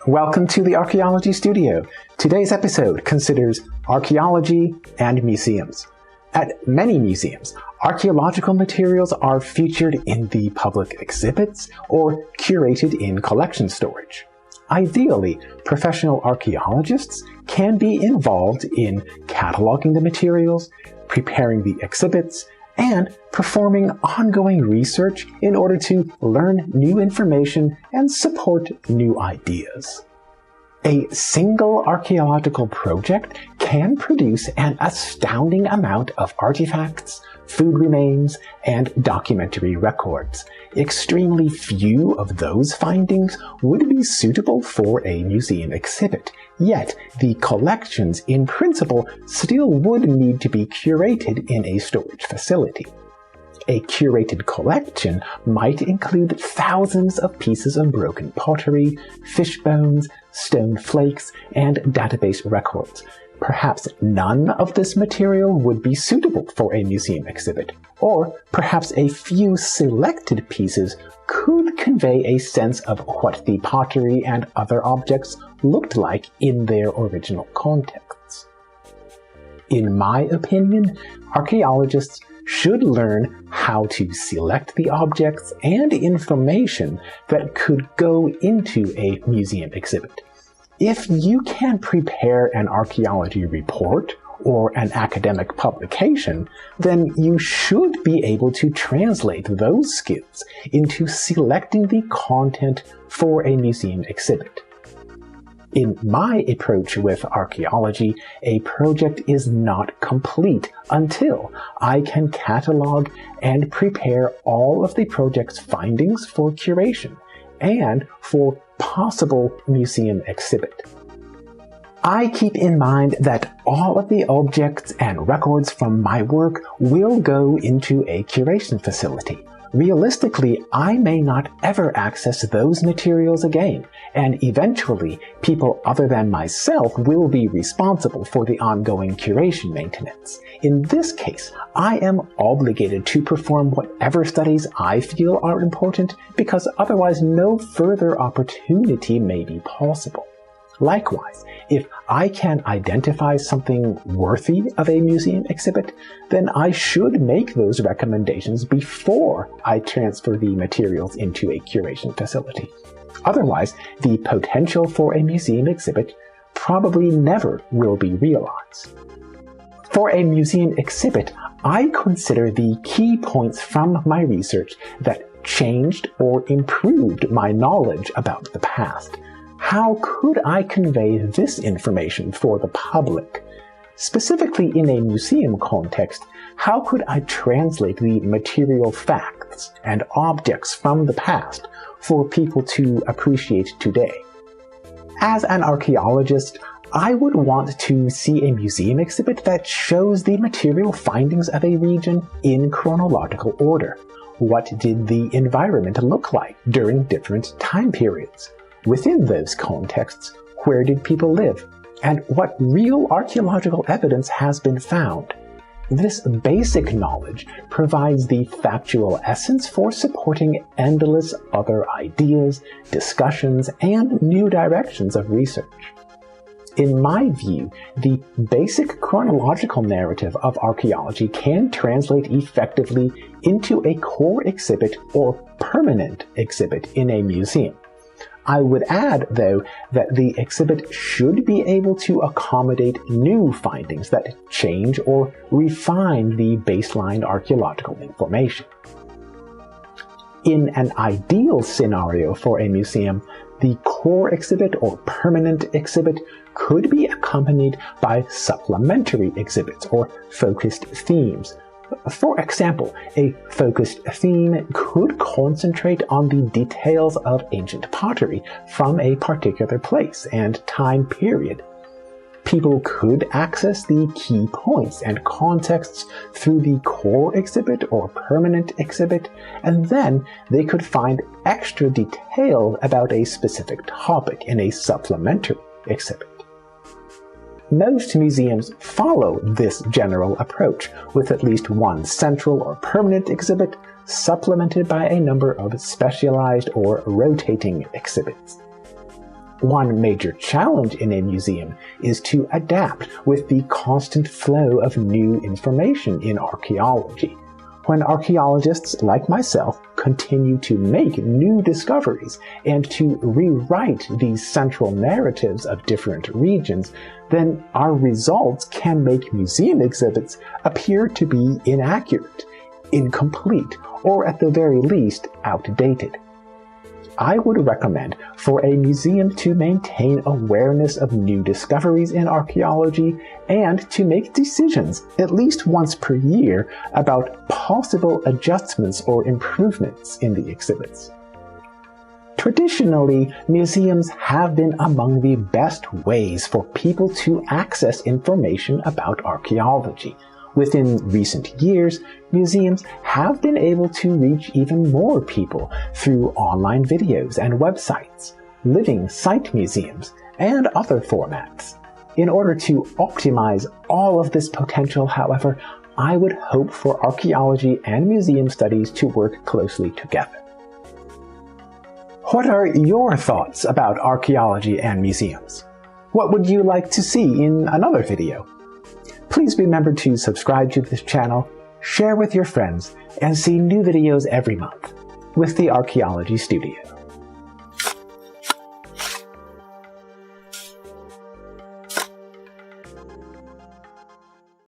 Welcome to the Archaeology Studio. Today's episode considers archaeology and museums. At many museums, archaeological materials are featured in the public exhibits or curated in collection storage. Ideally, professional archaeologists can be involved in cataloging the materials, preparing the exhibits, and performing ongoing research in order to learn new information and support new ideas. A single archaeological project can produce an astounding amount of artifacts, food remains, and documentary records. Extremely few of those findings would be suitable for a museum exhibit, yet the collections in principle still would need to be curated in a storage facility. A curated collection might include thousands of pieces of broken pottery, fish bones, stone flakes, and database records. Perhaps none of this material would be suitable for a museum exhibit, or perhaps a few selected pieces could convey a sense of what the pottery and other objects looked like in their original contexts. In my opinion, archaeologists should learn how to select the objects and information that could go into a museum exhibit. If you can prepare an archaeology report or an academic publication, then you should be able to translate those skills into selecting the content for a museum exhibit. In my approach with archaeology, a project is not complete until I can catalog and prepare all of the project's findings for curation and for possible museum exhibit. I keep in mind that all of the objects and records from my work will go into a curation facility. Realistically, I may not ever access those materials again, and eventually people other than myself will be responsible for the ongoing curation maintenance. In this case, I am obligated to perform whatever studies I feel are important because otherwise no further opportunity may be possible. Likewise, if I can identify something worthy of a museum exhibit, then I should make those recommendations before I transfer the materials into a curation facility. Otherwise, the potential for a museum exhibit probably never will be realized. For a museum exhibit, I consider the key points from my research that changed or improved my knowledge about the past. How could I convey this information for the public? Specifically in a museum context, how could I translate the material facts and objects from the past for people to appreciate today? As an archaeologist, I would want to see a museum exhibit that shows the material findings of a region in chronological order. What did the environment look like during different time periods? Within those contexts, where did people live? And what real archaeological evidence has been found? This basic knowledge provides the factual essence for supporting endless other ideas, discussions, and new directions of research. In my view, the basic chronological narrative of archaeology can translate effectively into a core exhibit or permanent exhibit in a museum. I would add, though, that the exhibit should be able to accommodate new findings that change or refine the baseline archaeological information. In an ideal scenario for a museum, the core exhibit or permanent exhibit could be accompanied by supplementary exhibits or focused themes. For example, a focused theme could concentrate on the details of ancient pottery from a particular place and time period. People could access the key points and contexts through the core exhibit or permanent exhibit, and then they could find extra detail about a specific topic in a supplementary exhibit. Most museums follow this general approach, with at least one central or permanent exhibit supplemented by a number of specialized or rotating exhibits. One major challenge in a museum is to adapt with the constant flow of new information in archaeology. When archaeologists like myself continue to make new discoveries and to rewrite these central narratives of different regions, then our results can make museum exhibits appear to be inaccurate, incomplete, or at the very least outdated. I would recommend for a museum to maintain awareness of new discoveries in archaeology and to make decisions at least once per year about possible adjustments or improvements in the exhibits. Traditionally, museums have been among the best ways for people to access information about archaeology. Within recent years, museums have been able to reach even more people through online videos and websites, living site museums, and other formats. In order to optimize all of this potential, however, I would hope for archaeology and museum studies to work closely together. What are your thoughts about archaeology and museums? What would you like to see in another video? Please remember to subscribe to this channel, share with your friends, and see new videos every month with the Archaeology Studio.